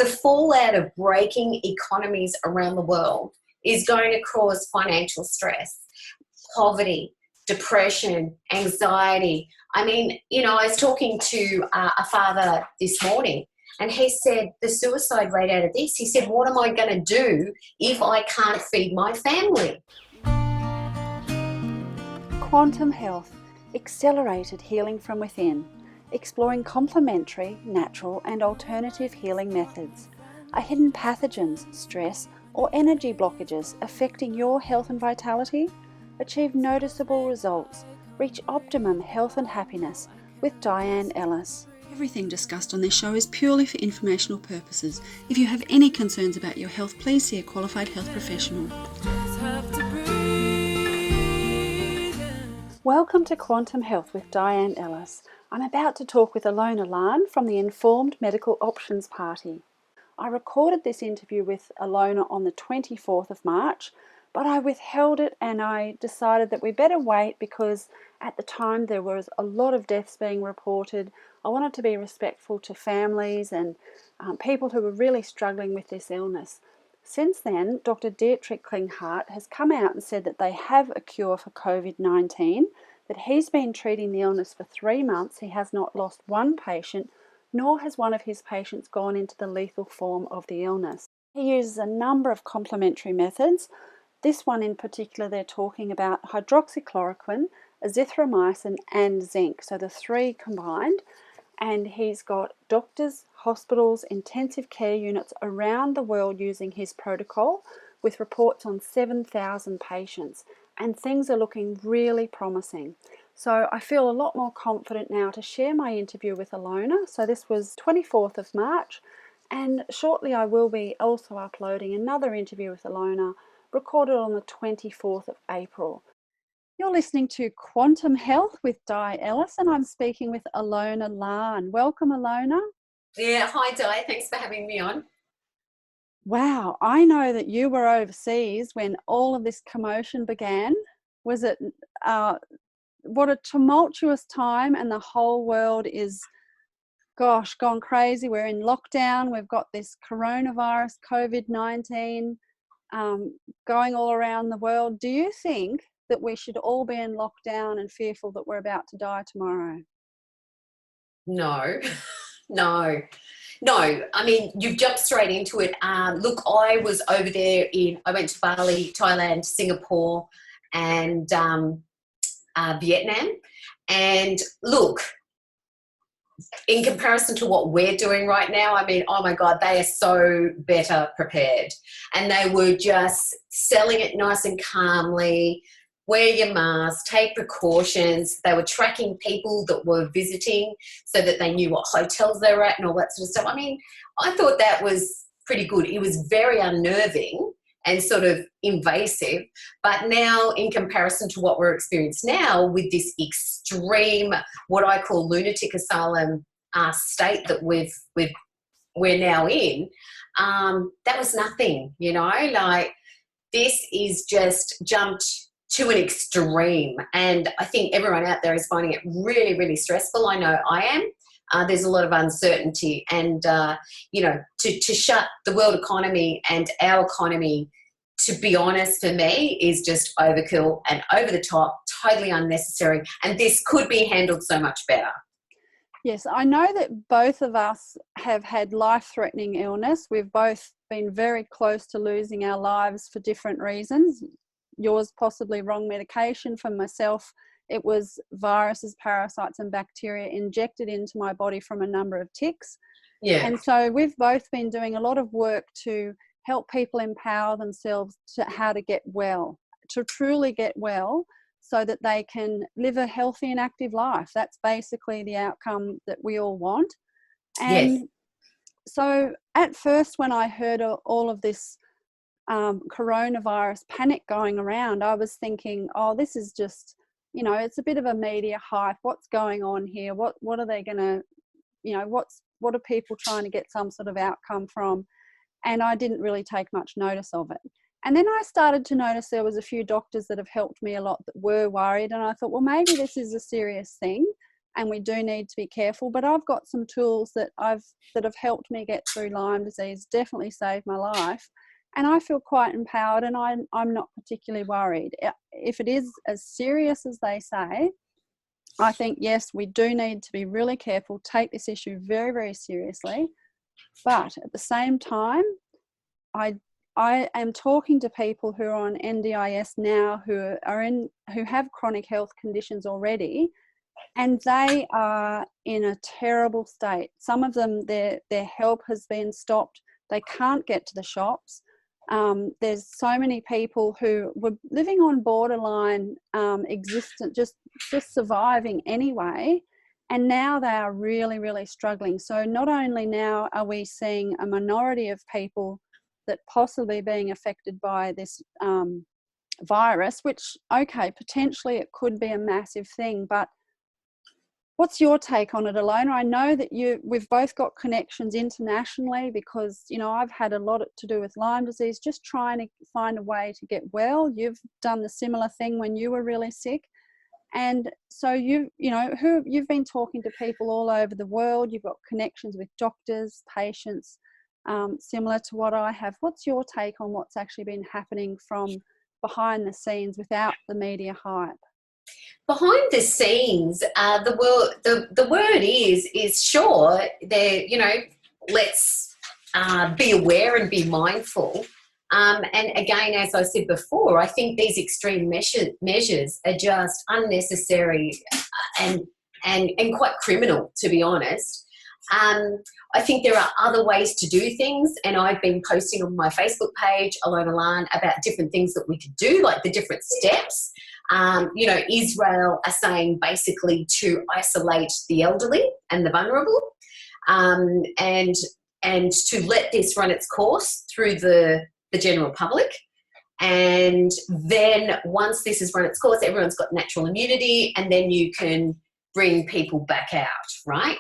the fallout of breaking economies around the world is going to cause financial stress, poverty, depression, anxiety. I mean, I was talking to a father this morning, and he said the suicide rate out of this, he said, what am I going to do if I can't feed my family? Quantum Health, accelerated healing from within, exploring complementary, natural and alternative healing methods. Are hidden pathogens, stress or energy blockages affecting your health and vitality? Achieve noticeable results. Reach optimum health and happiness with Diane Ellis. Everything discussed on this show is purely for informational purposes. If you have any concerns about your health, please see a qualified health professional. Welcome to Quantum Health with Diane Ellis. I'm about to talk with Allona Lahn from the Informed Medical Options Party. I recorded this interview with Allona on the 24th of March, but I withheld it and I decided that we better wait because at the time there was a lot of deaths being reported. I wanted to be respectful to families and people who were really struggling with this illness. Since then, Dr. Dietrich Klinghardt has come out and said that they have a cure for COVID-19, that he's been treating the illness for 3 months. He has not lost one patient, nor has one of his patients gone into the lethal form of the illness. He uses a number of complementary methods. This one in particular, they're talking about hydroxychloroquine, azithromycin and zinc, so the three combined. And he's got doctors, hospitals, intensive care units around the world using his protocol with reports on 7,000 patients. And things are looking really promising. So I feel a lot more confident now to share my interview with Allona. So this was 24th of March, and shortly I will be also uploading another interview with Allona recorded on the 24th of April. You're listening to Quantum Health with Di Ellis, and I'm speaking with Allona Lahn. Welcome, Allona. Yeah, hi Di, thanks for having me on. Wow, I know that you were overseas when all of this commotion began. Was it, what a tumultuous time, and the whole world is, gosh, gone crazy. We're in lockdown. We've got this coronavirus, COVID-19, going all around the world. Do you think that we should all be in lockdown and fearful that we're about to die tomorrow? No, no. I mean, you've jumped straight into it. Look, I was over there I went to Bali, Thailand, Singapore, and Vietnam. And look, in comparison to what we're doing right now, I mean, oh my God, they are so better prepared. And they were just selling it nice and calmly. Wear your mask, take precautions. They were tracking people that were visiting so that they knew what hotels they were at and all that sort of stuff. I mean, I thought that was pretty good. It was very unnerving and sort of invasive. But now, in comparison to what we're experiencing now with this extreme, what I call lunatic asylum state that we're now in, that was nothing, like this is just jumped to an extreme. And I think everyone out there is finding it really, really stressful. I know I am. There's a lot of uncertainty, and, to shut the world economy and our economy, to be honest, for me, is just overkill and over the top, totally unnecessary. And this could be handled so much better. Yes, I know that both of us have had life-threatening illness. We've both been very close to losing our lives for different reasons. Yours possibly wrong medication. For myself, it was viruses, parasites and bacteria injected into my body from a number of ticks. Yeah. And so we've both been doing a lot of work to help people empower themselves to how to get well, to truly get well, so that they can live a healthy and active life. That's basically the outcome that we all want. And yes. So at first, when I heard all of this coronavirus panic going around, I was thinking, oh, this is just, it's a bit of a media hype. What's going on here? What are they going to, what are people trying to get some sort of outcome from? And I didn't really take much notice of it. And then I started to notice there was a few doctors that have helped me a lot that were worried. And I thought, well, maybe this is a serious thing. and we do need to be careful. But I've got some tools that have helped me get through Lyme disease, definitely saved my life, and I feel quite empowered, and I'm not particularly worried. If it is as serious as they say, I think, yes, we do need to be really careful, take this issue very, very seriously. But at the same time, I am talking to people who are on NDIS now who have chronic health conditions already, and they are in a terrible state. Some of them, their help has been stopped. They can't get to the shops. There's so many people who were living on borderline existence, just surviving anyway, and now they are really, really struggling. So not only now are we seeing a minority of people that possibly being affected by this virus, which, okay, potentially it could be a massive thing, but what's your take on it, Allona? I know that we've both got connections internationally because, I've had a lot to do with Lyme disease, just trying to find a way to get well. You've done the similar thing when you were really sick. And so you've been talking to people all over the world. You've got connections with doctors, patients, similar to what I have. What's your take on what's actually been happening from behind the scenes without the media hype? Behind the scenes, the word is sure. Let's be aware and be mindful. And again, as I said before, I think these extreme measures are just unnecessary and quite criminal, to be honest. I think there are other ways to do things, and I've been posting on my Facebook page, Allona Lahn, about different things that we could do, like the different steps. Israel are saying basically to isolate the elderly and the vulnerable, and to let this run its course through the general public. And then once this has run its course, everyone's got natural immunity, and then you can bring people back out, right?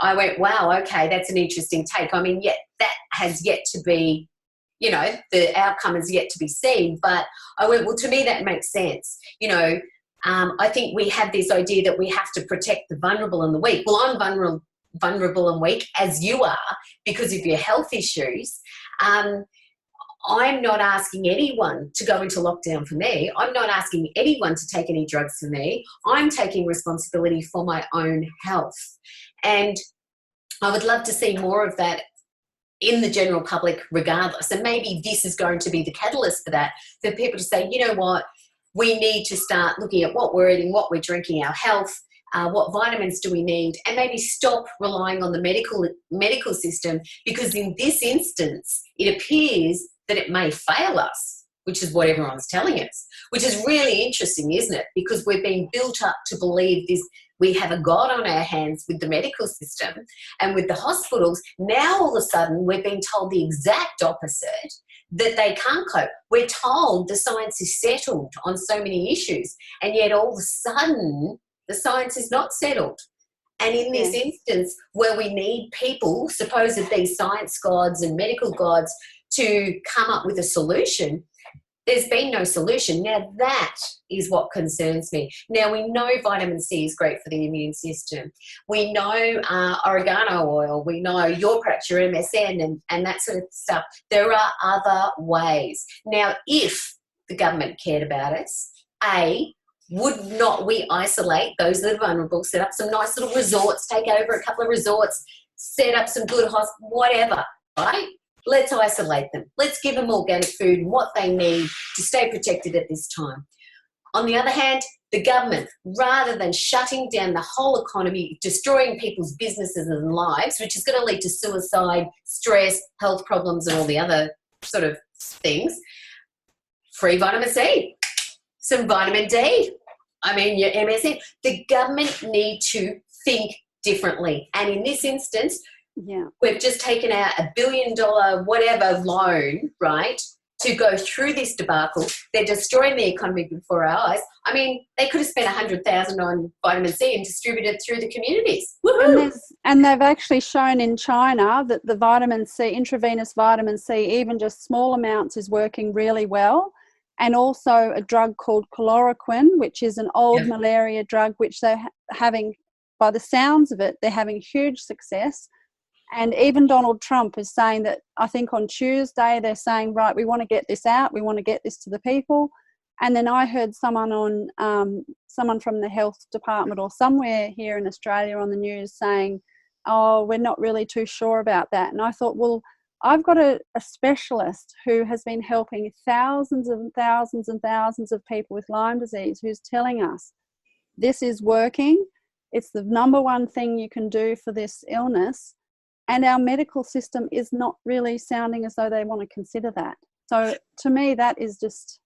I went, wow, okay, that's an interesting take. I mean, that has yet to be, the outcome is yet to be seen. But I went, well, to me, that makes sense. I think we have this idea that we have to protect the vulnerable and the weak. Well, I'm vulnerable and weak, as you are, because of your health issues. I'm not asking anyone to go into lockdown for me. I'm not asking anyone to take any drugs for me. I'm taking responsibility for my own health. And I would love to see more of that in the general public regardless. And maybe this is going to be the catalyst for that, for people to say, you know what, we need to start looking at what we're eating, what we're drinking, our health, what vitamins do we need, and maybe stop relying on the medical system, because in this instance, it appears that it may fail us, which is what everyone's telling us, which is really interesting, isn't it? Because we're being built up to believe this. We have a God on our hands with the medical system and with the hospitals. Now, all of a sudden, we're being told the exact opposite, that they can't cope. We're told the science is settled on so many issues, and yet all of a sudden, the science is not settled. And in this instance, where we need people, supposed these science gods and medical gods, to come up with a solution, there's been no solution. Now, that is what concerns me. Now, we know vitamin C is great for the immune system. We know oregano oil. We know your MSM and that sort of stuff. There are other ways. Now, if the government cared about us, would not we isolate those that are vulnerable, set up some nice little resorts, take over a couple of resorts, set up some good hospitals, whatever, right? Let's isolate them. Let's give them organic food and what they need to stay protected at this time. On the other hand, the government, rather than shutting down the whole economy, destroying people's businesses and lives, which is going to lead to suicide, stress, health problems, and all the other sort of things, free vitamin C, some vitamin D, your MSM. The government need to think differently. And in this instance, we've just taken out $1 billion whatever loan, right, to go through this debacle. They're destroying the economy before our eyes. They could have spent $100,000 on vitamin C and distributed it through the communities. And they've actually shown in China that the vitamin C, intravenous vitamin C, even just small amounts, is working really well. And also a drug called chloroquine, which is an old malaria drug, which they're having by the sounds of it, they're having huge success. And even Donald Trump is saying that, I think on Tuesday, they're saying, right, we want to get this out. We want to get this to the people. And then I heard someone from the health department or somewhere here in Australia on the news saying, oh, we're not really too sure about that. And I thought, well, I've got a specialist who has been helping thousands and thousands and thousands of people with Lyme disease who's telling us this is working. It's the number one thing you can do for this illness. And our medical system is not really sounding as though they want to consider that. So to me, that is just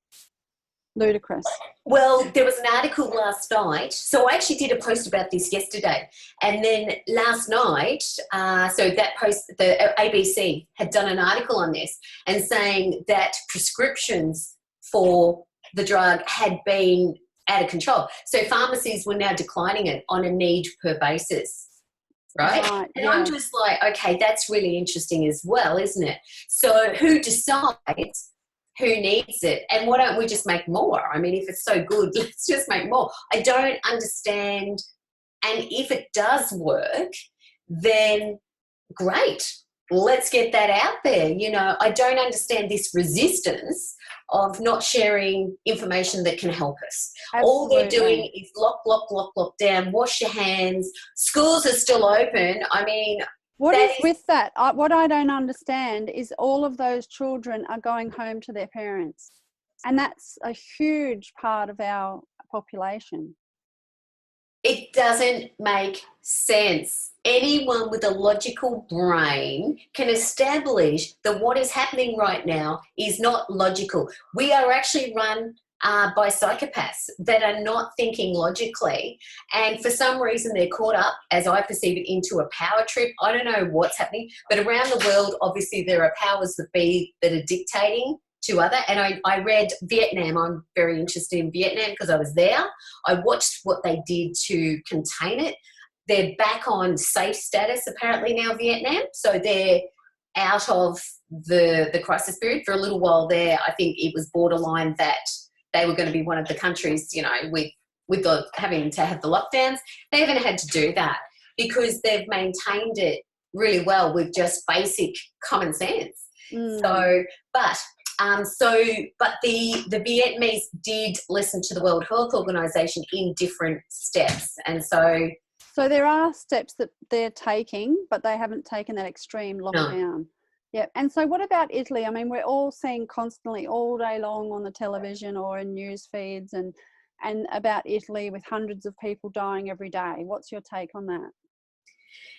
ludicrous. Well, there was an article last night. So I actually did a post about this yesterday. And then last night, so that post, the ABC had done an article on this and saying that prescriptions for the drug had been out of control. So pharmacies were now declining it on a need per basis. Right? And yeah. I'm just like, okay, that's really interesting as well, isn't it? So who decides who needs it? And why don't we just make more? I mean, if it's so good, let's just make more. I don't understand. And if it does work, then great. Let's get that out there. You know, I don't understand this resistance of not sharing information that can help us. Absolutely. All they're doing is lock down, wash your hands. Schools are still open. I mean, what is with that? What I don't understand is all of those children are going home to their parents. And that's a huge part of our population. It doesn't make sense. Anyone with a logical brain can establish that what is happening right now is not logical. We are actually run by psychopaths that are not thinking logically. And for some reason, they're caught up, as I perceive it, into a power trip. I don't know what's happening. But around the world, obviously, there are powers that be that are dictating to other. And I read Vietnam. I'm very interested in Vietnam because I was there. I watched what they did to contain it. They're back on safe status apparently now, Vietnam. So they're out of the crisis period for a little while there. I think it was borderline that they were going to be one of the countries, you know, with the having to have the lockdowns. They haven't had to do that because they've maintained it really well with just basic common sense. But the Vietnamese did listen to the World Health Organization in different steps. And so there are steps that they're taking, but they haven't taken that extreme lockdown. No. Yeah. And so what about Italy? I mean, we're all seeing constantly all day long on the television or in news feeds and about Italy with hundreds of people dying every day. What's your take on that?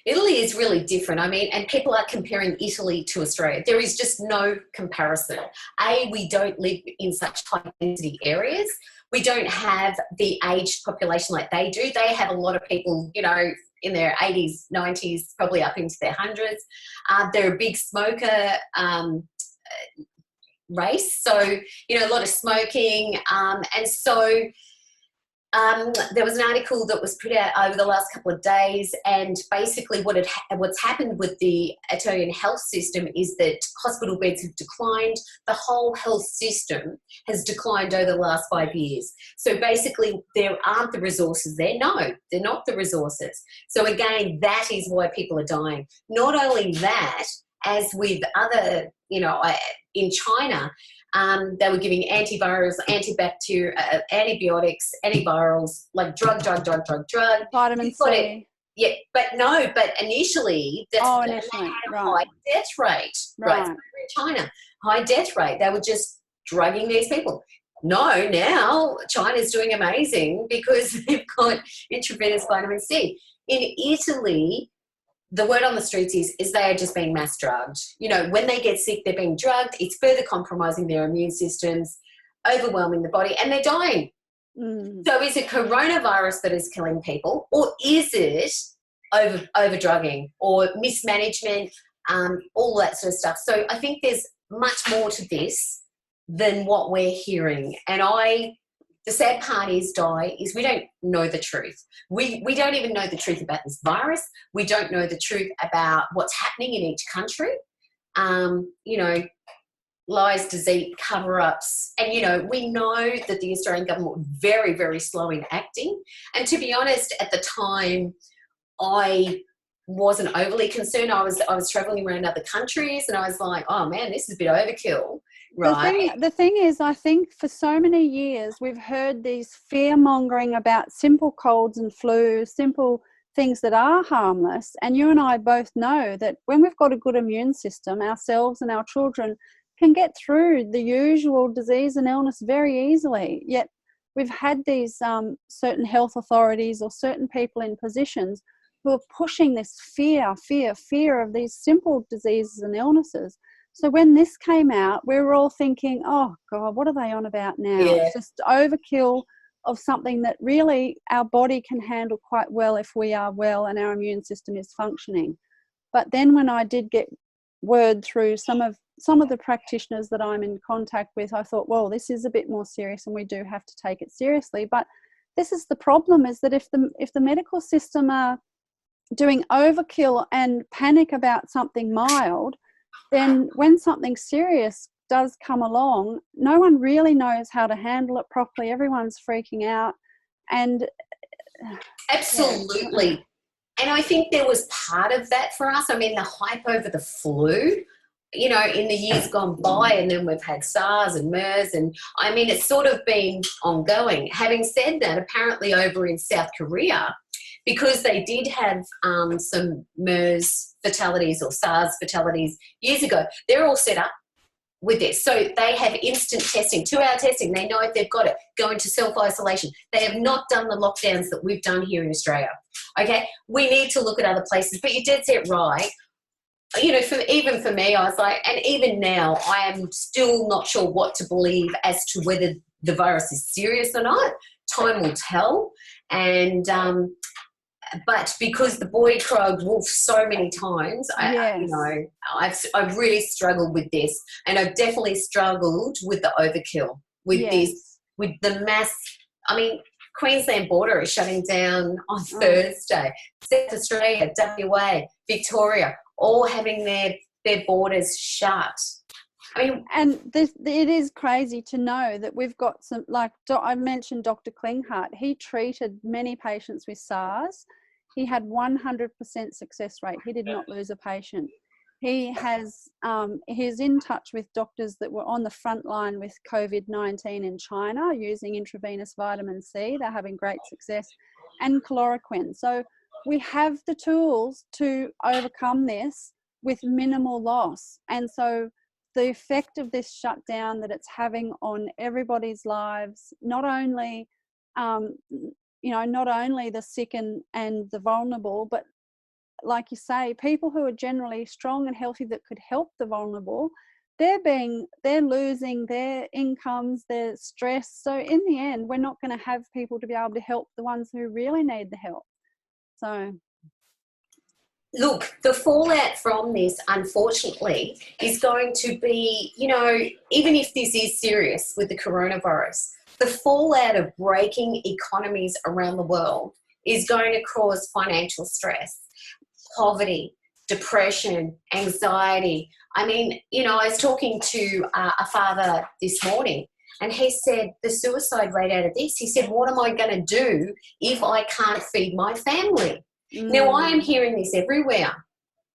Italy is really different. I mean, and people are comparing Italy to Australia. There is just no comparison. We don't live in such high density areas. We don't have the aged population like they do. They have a lot of people, you know, in their 80s, 90s, probably up into their hundreds. They're a big smoker race. So, you know, a lot of smoking. And so there was an article that was put out over the last couple of days, and basically what's happened with the Italian health system is that hospital beds have declined. The whole health system has declined over the last 5 years. So basically there aren't the resources there. No, they're not the resources. So again, that is why people are dying. Not only that, as with other, you know, in China, they were giving antivirals, antibacterial, antibiotics, antivirals, like drug. Vitamin C. Yeah, but initially, they had a high death rate. Right. In China, high death rate. They were just drugging these people. No, now China's doing amazing because they've got intravenous vitamin C. In Italy, the word on the streets is they are just being mass drugged. You know, when they get sick, they're being drugged. It's further compromising their immune systems, overwhelming the body, and they're dying. So is it coronavirus that is killing people, or is it over drugging or mismanagement, all that sort of stuff? So I think there's much more to this than what we're hearing. And the sad part is, Di, is we don't know the truth. We don't even know the truth about this virus. We don't know the truth about what's happening in each country. You know, lies, deceit, cover-ups. And, you know, we know that the Australian government were very, very slow in acting. And to be honest, at the time, I wasn't overly concerned. I was traveling around other countries, and I was like, oh man, this is a bit overkill, right? The thing is, I think for so many years we've heard these fear-mongering about simple colds and flus, simple things that are harmless. And you and I both know that when we've got a good immune system, ourselves and our children can get through the usual disease and illness very easily. Yet we've had these certain health authorities or certain people in positions who are pushing this fear of these simple diseases and illnesses. So when this came out, we were all thinking, oh God, what are they on about now? Yeah. It's just overkill of something that really our body can handle quite well if we are well and our immune system is functioning. But then when I did get word through some of the practitioners that I'm in contact with, I thought, well, this is a bit more serious and we do have to take it seriously. But this is the problem, is that if the medical system are doing overkill and panic about something mild, then when something serious does come along, no one really knows how to handle it properly. Everyone's freaking out. And absolutely. Yeah. And I think there was part of that for us. I mean, the hype over the flu, you know, in the years gone by, and then we've had SARS and MERS, and I mean, it's sort of been ongoing. Having said that, apparently over in South Korea, because they did have some MERS fatalities or SARS fatalities years ago, they're all set up with this. So they have instant testing, 2-hour testing. They know if they've got it, go into self-isolation. They have not done the lockdowns that we've done here in Australia. Okay, we need to look at other places. But you did set right. You know, even for me, I was like, and even now, I am still not sure what to believe as to whether the virus is serious or not. Time will tell. And but because the boy cried wolf so many times, Yes. I've really struggled with this, and I've definitely struggled with the overkill, with this, with the mass. I mean, Queensland border is shutting down on Thursday. South Australia, WA, Victoria, all having their borders shut. I mean, and it is crazy to know that we've got some, like I mentioned Dr. Klinghardt, he treated many patients with SARS. He had 100% success rate. He did not lose a patient. He's in touch with doctors that were on the front line with COVID-19 in China using intravenous vitamin C. They're having great success, and chloroquine. So we have the tools to overcome this with minimal loss. And so the effect of this shutdown that it's having on everybody's lives, not only the sick and the vulnerable, but like you say, people who are generally strong and healthy that could help the vulnerable, they're losing their incomes, their stress. So in the end, we're not going to have people to be able to help the ones who really need the help. So look, the fallout from this, unfortunately, is going to be, you know, even if this is serious with the coronavirus, the fallout of breaking economies around the world is going to cause financial stress, poverty, depression, anxiety. I mean, you know, I was talking to a father this morning, and he said the suicide rate out of this, he said, what am I going to do if I can't feed my family? Now, I am hearing this everywhere.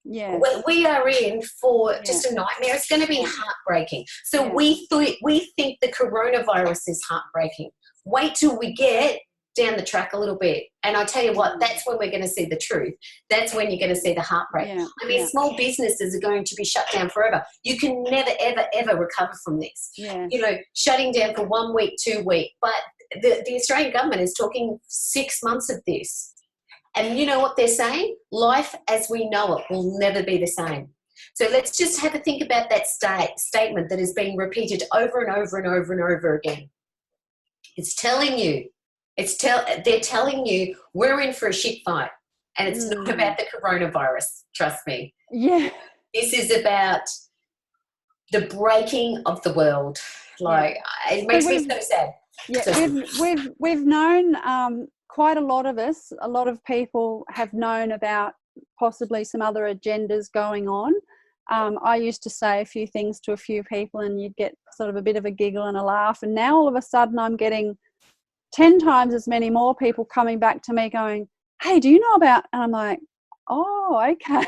Yeah, we are in for just a nightmare. It's going to be heartbreaking. So we think the coronavirus is heartbreaking. Wait till we get down the track a little bit, and I tell you what, that's when we're going to see the truth. That's when you're going to see the heartbreak. I mean, small businesses are going to be shut down forever. You can never, ever, ever recover from this. You know, shutting down for 1 week, 2 weeks, but the Australian government is talking 6 months of this. And you know what they're saying? Life as we know it will never be the same. So let's just have a think about that statement that is being repeated over and over and over and over again. It's telling you, they're telling you we're in for a shit fight. And it's not about the coronavirus, trust me. Yeah. This is about the breaking of the world. Like, it makes me so sad. Yeah, So we've known quite a lot of us, a lot of people have known about possibly some other agendas going on. I used to say a few things to a few people and you'd get sort of a bit of a giggle and a laugh. And now all of a sudden I'm getting 10 times as many more people coming back to me going, hey, do you know about, and I'm like, oh, okay.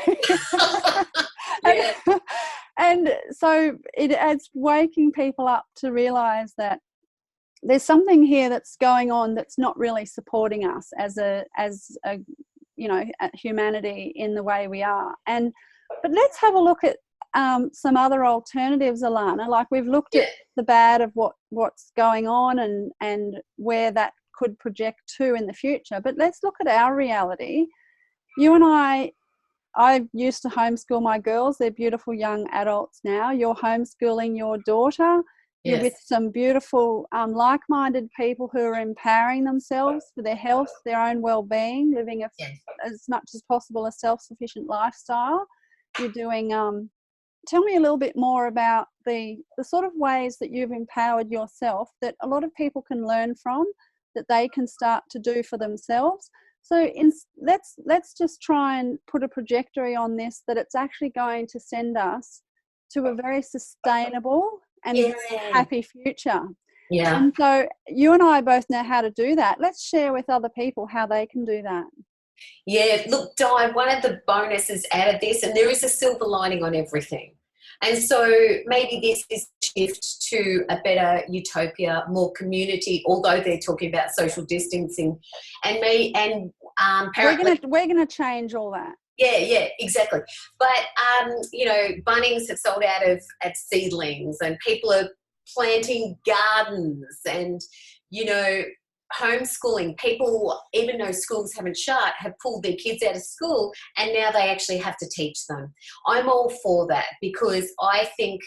Yeah. And so it's waking people up to realize that there's something here that's going on that's not really supporting us as a humanity in the way we are. But let's have a look at some other alternatives, Allona. Like, we've looked at the bad of what's going on and where that could project to in the future. But let's look at our reality. You and I used to homeschool my girls. They're beautiful young adults now. You're homeschooling your daughter. You're with some beautiful like-minded people who are empowering themselves for their health, their own well-being, living as much as possible a self-sufficient lifestyle. You're doing tell me a little bit more about the sort of ways that you've empowered yourself that a lot of people can learn from, that they can start to do for themselves. So let's just try and put a trajectory on this, that it's actually going to send us to a very sustainable and very happy future. Yeah. And so you and I both know how to do that. Let's share with other people how they can do that. Yeah, look, Di, one of the bonuses out of this, and there is a silver lining on everything. And so maybe this is a shift to a better utopia, more community, although they're talking about social distancing. And we're gonna change all that. Yeah, exactly. But Bunnings have sold out of seedlings, and people are planting gardens, and homeschooling. People, even though schools haven't shut, have pulled their kids out of school, and now they actually have to teach them. I'm all for that, because I think,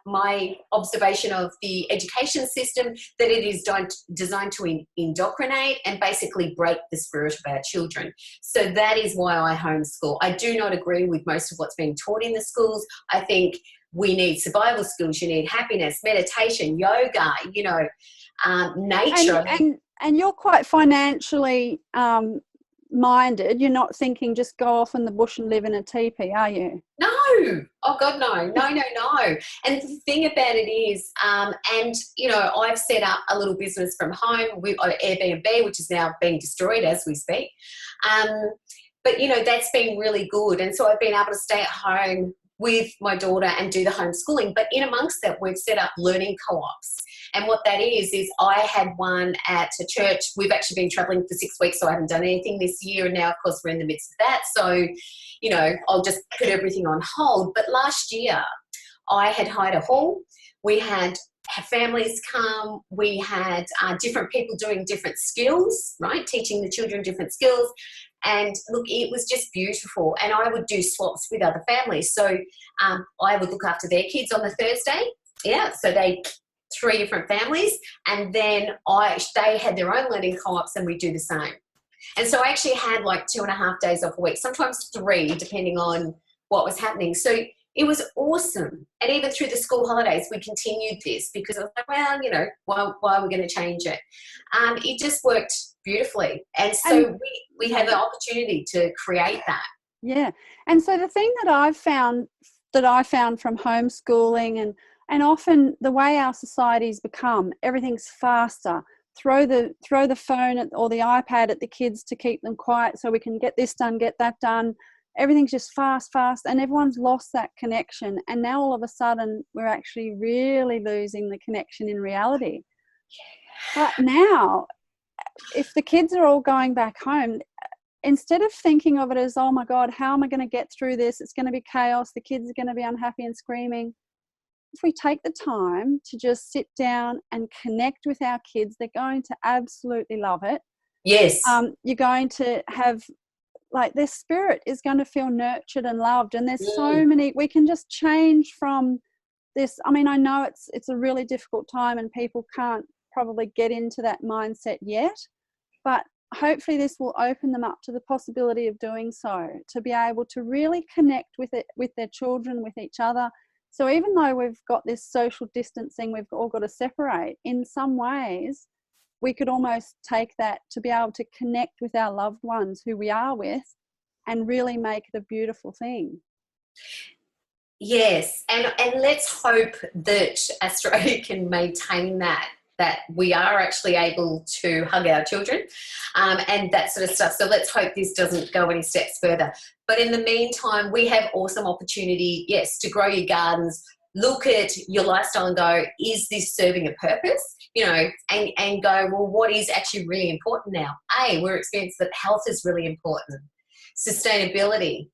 my observation of the education system, that it is designed to indoctrinate and basically break the spirit of our children. So that is why I homeschool. I do not agree with most of what's being taught in the schools. I think we need survival skills. You need happiness, meditation, yoga, nature. And you're quite financially minded. You're not thinking just go off in the bush and live in a teepee, are you? No. Oh God, no. And the thing about it is, I've set up a little business from home with Airbnb, which is now being destroyed as we speak. But that's been really good. And so I've been able to stay at home with my daughter and do the homeschooling. But in amongst that, we've set up learning co-ops. And what that is I had one at a church. We've actually been travelling for 6 weeks, so I haven't done anything this year. And now, of course, we're in the midst of that. So, I'll just put everything on hold. But last year, I had hired a hall. We had families come. We had different people doing different skills, right? Teaching the children different skills. And look, it was just beautiful. And I would do swaps with other families. So I would look after their kids on the Thursday. Yeah, so 3 different families. And then they had their own learning co-ops, and we do the same. And so I actually had like 2.5 days off a week, sometimes 3, depending on what was happening. So it was awesome. And even through the school holidays, we continued this, because I was like, well, why are we going to change it? It just worked beautifully. And so we have the opportunity to create that. Yeah. And so the thing that I found from homeschooling and often the way our society's become, everything's faster. Throw the phone or the iPad at the kids to keep them quiet so we can get this done, get that done. Everything's just fast, and everyone's lost that connection. And now all of a sudden we're actually really losing the connection in reality. But now, if the kids are all going back home, instead of thinking of it as, oh my God, how am I going to get through this? It's going to be chaos. The kids are going to be unhappy and screaming. If we take the time to just sit down and connect with our kids, they're going to absolutely love it. Yes. You're going to have, like, their spirit is going to feel nurtured and loved. And there's so many, we can just change from this. I mean, I know it's a really difficult time and people can't probably get into that mindset yet, but hopefully this will open them up to the possibility of doing so, to be able to really connect with their children, with each other. So even though we've got this social distancing, we've all got to separate, in some ways we could almost take that to be able to connect with our loved ones who we are with and really make it a beautiful thing. Yes, and let's hope that Australia can maintain that that we are actually able to hug our children and that sort of stuff. So let's hope this doesn't go any steps further. But in the meantime, we have awesome opportunity, yes, to grow your gardens, look at your lifestyle and go, is this serving a purpose? You know, and go, well, what is actually really important now? We're experiencing that health is really important. Sustainability.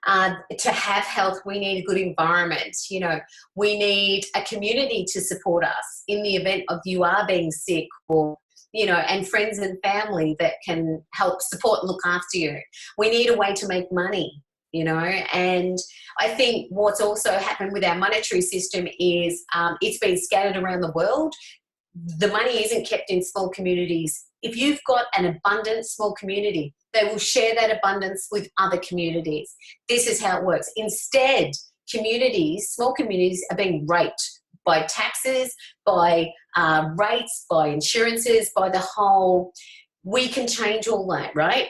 To have health, we need a good environment. You know, we need a community to support us in the event of you are being sick, or, you know, and friends and family that can help support and look after you. We need a way to make money, you know, and I think what's also happened with our monetary system is it's been scattered around the world. The money isn't kept in small communities. If you've got an abundant small community, they will share that abundance with other communities. This is how it works. Instead, small communities are being raped by taxes, by rates, by insurances, by the whole, we can change all that, right?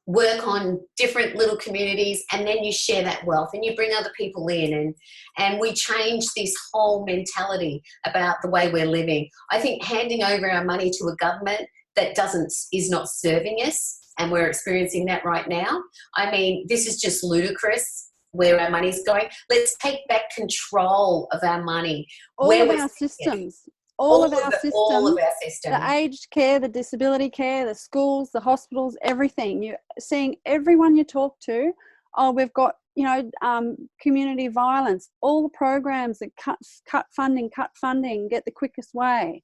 Work on different little communities, and then you share that wealth and you bring other people in, and we change this whole mentality about the way we're living. I think handing over our money to a government that is not serving us, and we're experiencing that right now. I mean, this is just ludicrous where our money's going. Let's take back control of our money. All of our systems. All of our systems, the aged care, the disability care, the schools, the hospitals, everything. You're seeing everyone you talk to, we've got, you know, community violence, all the programs that cut funding, get the quickest way.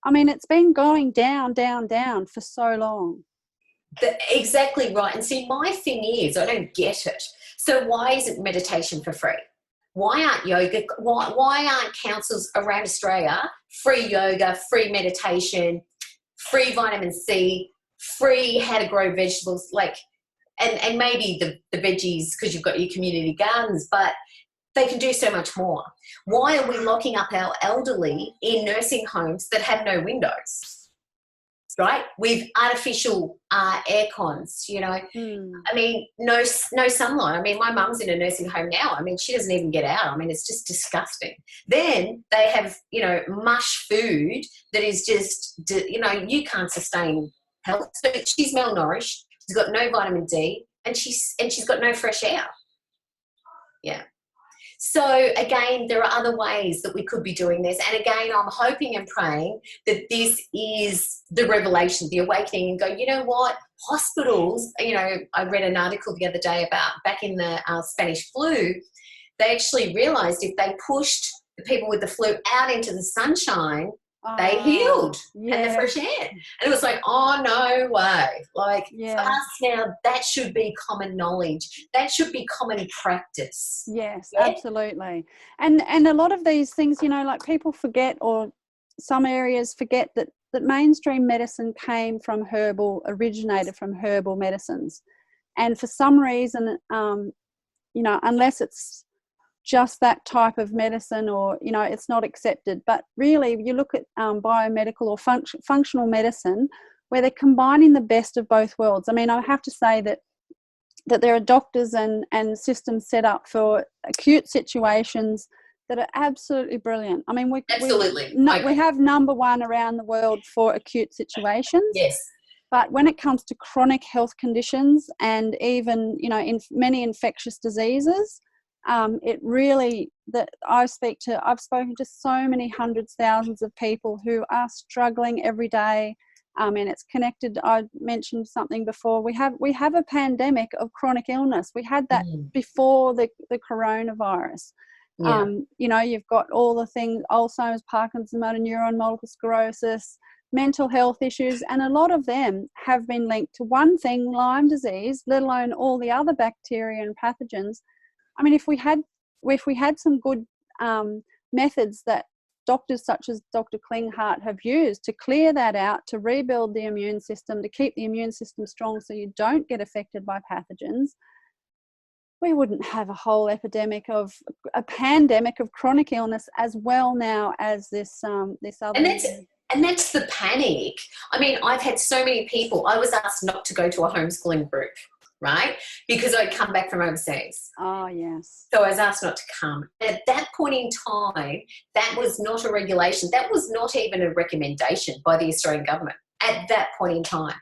I mean, it's been going down for so long. Exactly right. And see, my thing is, I don't get it. So why isn't meditation for free? Why aren't yoga? Why aren't councils around Australia free yoga, free meditation, free vitamin C, free how to grow vegetables, like, and maybe the veggies because you've got your community gardens, but they can do so much more. Why are we locking up our elderly in nursing homes that have no windows? Right, with artificial air cons, you know. I mean, no sunlight. I mean, my mum's in a nursing home now. I mean, she doesn't even get out. I mean, it's just disgusting. Then they have, you know, mush food that is just, you know, you can't sustain health. So she's malnourished. She's got no vitamin D, and she's got no fresh air. Yeah. So again, there are other ways that we could be doing this. And again, I'm hoping and praying that this is the revelation, the awakening, and go, you know what, hospitals, you know, I read an article the other day about back in the Spanish flu, they actually realised if they pushed the people with the flu out into the sunshine, they healed and the fresh air. And it was like, oh, no way. Like, for us now, that should be common knowledge. That should be common practice. Yes, absolutely. And a lot of these things, you know, like people forget, or some areas forget that mainstream medicine originated from herbal medicines. And for some reason, you know, unless it's just that type of medicine, or, you know, it's not accepted. But really, you look at biomedical or functional medicine, where they're combining the best of both worlds. I mean, I have to say that there are doctors and systems set up for acute situations that are absolutely brilliant. I mean, we have number one around the world for acute situations. Yes. But when it comes to chronic health conditions, and even, you know, in many infectious diseases, it really, I've spoken to so many hundreds, thousands of people who are struggling every day. And it's connected. I mentioned something before. We have a pandemic of chronic illness. We had that before the coronavirus. Yeah. You know, you've got all the things: Alzheimer's, Parkinson's, motor neuron, multiple sclerosis, mental health issues, and a lot of them have been linked to one thing, Lyme disease, let alone all the other bacteria and pathogens. I mean, if we had some good methods that doctors such as Dr. Klinghardt have used to clear that out, to rebuild the immune system, to keep the immune system strong so you don't get affected by pathogens, we wouldn't have a pandemic of chronic illness as well now as this other. And that's the panic. I mean, I've had so many people. I was asked not to go to a homeschooling group. right? Because I'd come back from overseas. Oh, yes. So I was asked not to come. At that point in time, that was not a regulation. That was not even a recommendation by the Australian government at that point in time.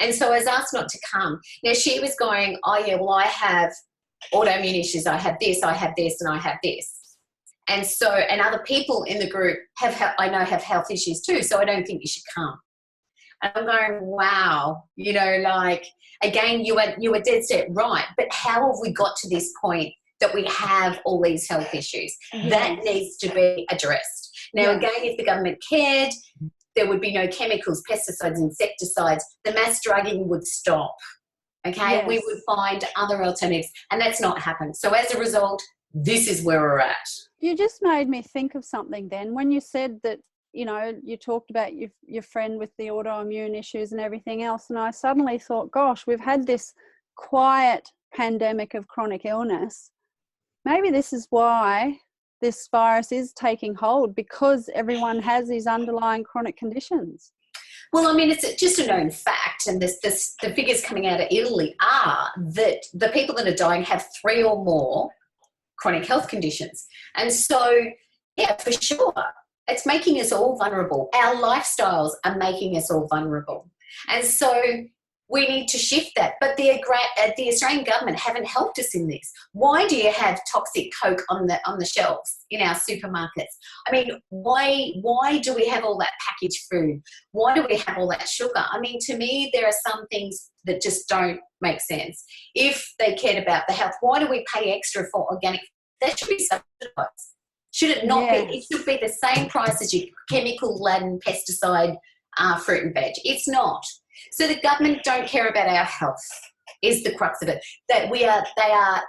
And so I was asked not to come. Now, she was going, oh, yeah, well, I have autoimmune issues. I have this, and I have this. And so, and other people in the group I know have health issues too, so I don't think you should come. And I'm going, wow, you know, like, again, you were dead set right, but how have we got to this point that we have all these health issues? Yes. That needs to be addressed. Now, again, if the government cared, there would be no chemicals, pesticides, insecticides. The mass drugging would stop, okay? Yes. We would find other alternatives, and that's not happened. So as a result, this is where we're at. You just made me think of something then when you said that, you know, you talked about your friend with the autoimmune issues and everything else, and I suddenly thought, gosh, we've had this quiet pandemic of chronic illness. Maybe this is why this virus is taking hold, because everyone has these underlying chronic conditions. Well, I mean, it's just a known fact, and the figures coming out of Italy are that the people that are dying have 3 or more chronic health conditions. And so, yeah, for sure, it's making us all vulnerable. Our lifestyles are making us all vulnerable. And so we need to shift that. But the Australian government haven't helped us in this. Why do you have toxic Coke on the shelves in our supermarkets? I mean, why do we have all that packaged food? Why do we have all that sugar? I mean, to me, there are some things that just don't make sense. If they cared about the health, why do we pay extra for organic? That should be subsidised. Should it not be? It should be the same price as your chemical-laden pesticide fruit and veg. It's not. So the government don't care about our health is the crux of it. That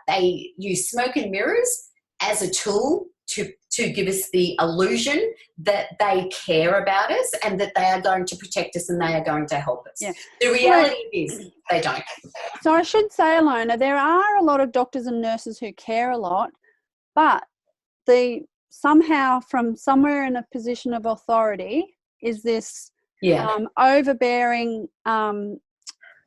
they use smoke and mirrors as a tool to give us the illusion that they care about us and that they are going to protect us and they are going to help us. Yeah. The reality is they don't. So I should say, Allona, there are a lot of doctors and nurses who care a lot, but somehow from somewhere in a position of authority is this overbearing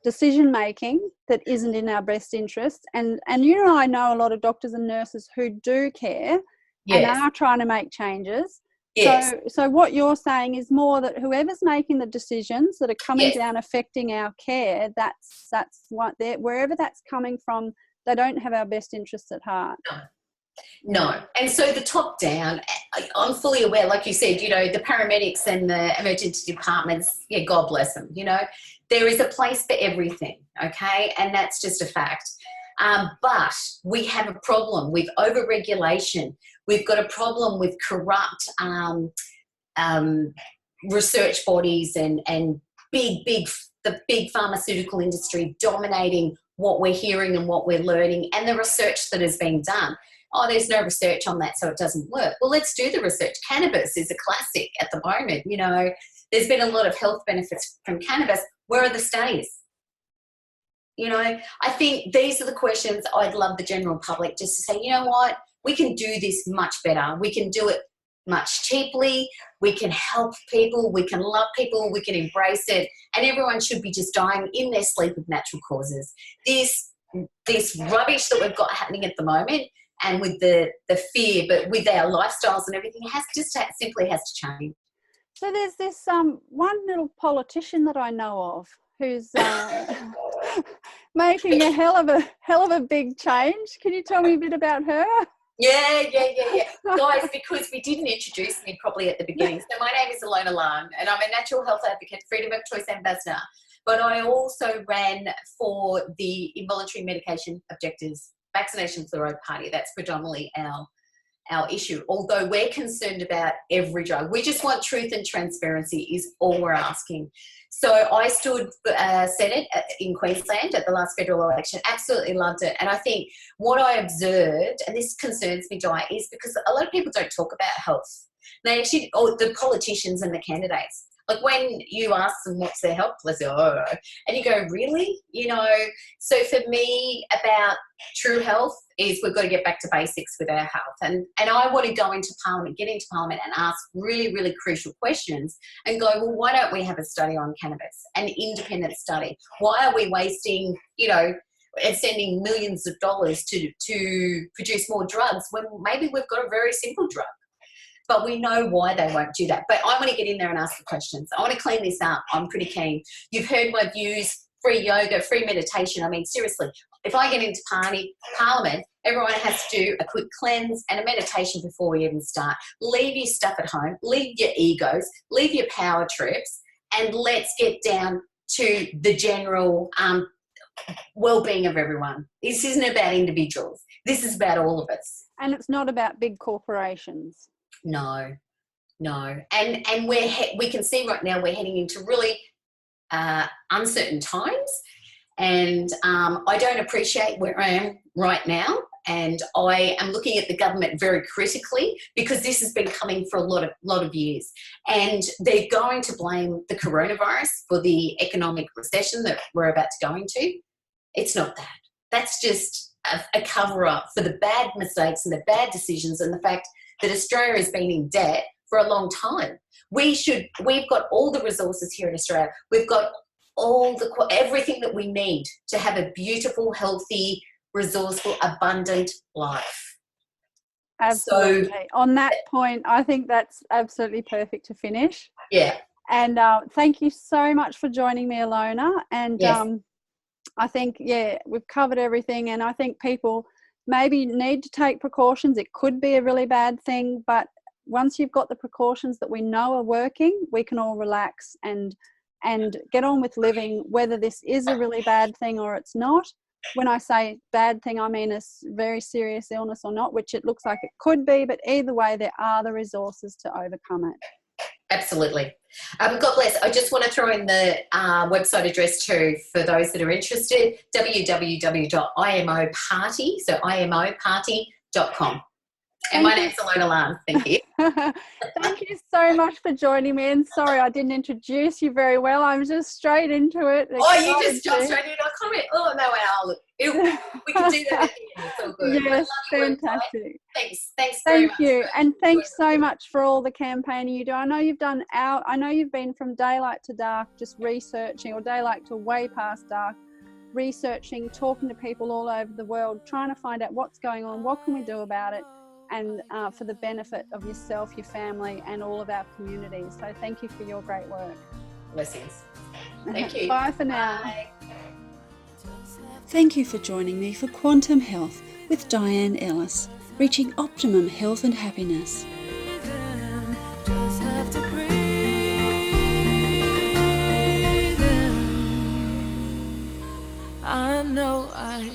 decision making that isn't in our best interest. And you know, I know a lot of doctors and nurses who do care and are trying to make changes. Yes. So what you're saying is more that whoever's making the decisions that are coming down affecting our care, that's what wherever that's coming from, they don't have our best interests at heart. No. And so the top down, I'm fully aware, like you said, you know, the paramedics and the emergency departments, God bless them, you know, there is a place for everything, okay? And that's just a fact. But we have a problem with overregulation. We've got a problem with corrupt research bodies and the big pharmaceutical industry dominating what we're hearing and what we're learning and the research that has been done. Oh, there's no research on that, so it doesn't work. Well, let's do the research. Cannabis is a classic at the moment. You know, there's been a lot of health benefits from cannabis. Where are the studies? You know, I think these are the questions I'd love the general public just to say, you know what, we can do this much better. We can do it much cheaply. We can help people. We can love people. We can embrace it. And everyone should be just dying in their sleep of natural causes. This rubbish that we've got happening at the moment, and with the fear, but with our lifestyles and everything, simply has to change. So there's this one little politician that I know of who's making a hell of a big change. Can you tell me a bit about her? Yeah. Guys, because we didn't introduce me properly at the beginning. So my name is Allona Lahn, and I'm a natural health advocate, freedom of choice ambassador. But I also ran for the involuntary medication objectives vaccination fluoride party. That's predominantly our issue. Although we're concerned about every drug. We just want truth and transparency is all we're asking. So I stood Senate in Queensland at the last federal election. Absolutely loved it. And I think what I observed, and this concerns me, Di, is because a lot of people don't talk about health. They actually, the politicians and the candidates. Like when you ask them what's their health, they say, oh, and you go, really? You know, so for me about true health is we've got to get back to basics with our health. And I want to go into Parliament, get into Parliament and ask really, really crucial questions and go, well, why don't we have a study on cannabis, an independent study? Why are we wasting, you know, and sending millions of dollars to produce more drugs when maybe we've got a very simple drug. But we know why they won't do that. But I want to get in there and ask the questions. I want to clean this up. I'm pretty keen. You've heard my views, free yoga, free meditation. I mean, seriously, if I get into Parliament, everyone has to do a quick cleanse and a meditation before we even start. Leave your stuff at home. Leave your egos. Leave your power trips. And let's get down to the general well-being of everyone. This isn't about individuals. This is about all of us. And it's not about big corporations. No. And we can see right now we're heading into really uncertain times. And I don't appreciate where I am right now. And I am looking at the government very critically because this has been coming for a lot of years. And they're going to blame the coronavirus for the economic recession that we're about to go into. It's not that. That's just a cover-up for the bad mistakes and the bad decisions and the fact that Australia has been in debt for a long time. We've got all the resources here in Australia. We've got everything that we need to have a beautiful, healthy, resourceful, abundant life. Absolutely. So, on that point, I think that's absolutely perfect to finish. Yeah. And thank you so much for joining me, Allona. And yes. I think, we've covered everything. And I think people maybe need to take precautions. It could be a really bad thing, but once you've got the precautions that we know are working, we can all relax and get on with living, whether this is a really bad thing or it's not. When I say bad thing, I mean a very serious illness or not, which it looks like it could be, but either way, there are the resources to overcome it. Absolutely. God bless. I just want to throw in the website address too for those that are interested, www.imoparty, so imoparty.com. And my name's Allona Lahn. Thank you. Thank you so much for joining me. And sorry, I didn't introduce you very well. I'm just straight into it. Oh, you just jumped straight into a comment. Oh, no, we can do that at the end. It's all good. Yes, fantastic. Thanks very much. Thank you. And thanks so much for all the campaigning you do. I know you've been from daylight to dark, just researching, or daylight to way past dark, researching, talking to people all over the world, trying to find out what's going on, what can we do about it, and for the benefit of yourself, your family, and all of our communities. So thank you for your great work. Blessings. Thank you. Bye for now. Bye. Thank you for joining me for Quantum Health with Diane Ellis, reaching optimum health and happiness. I know I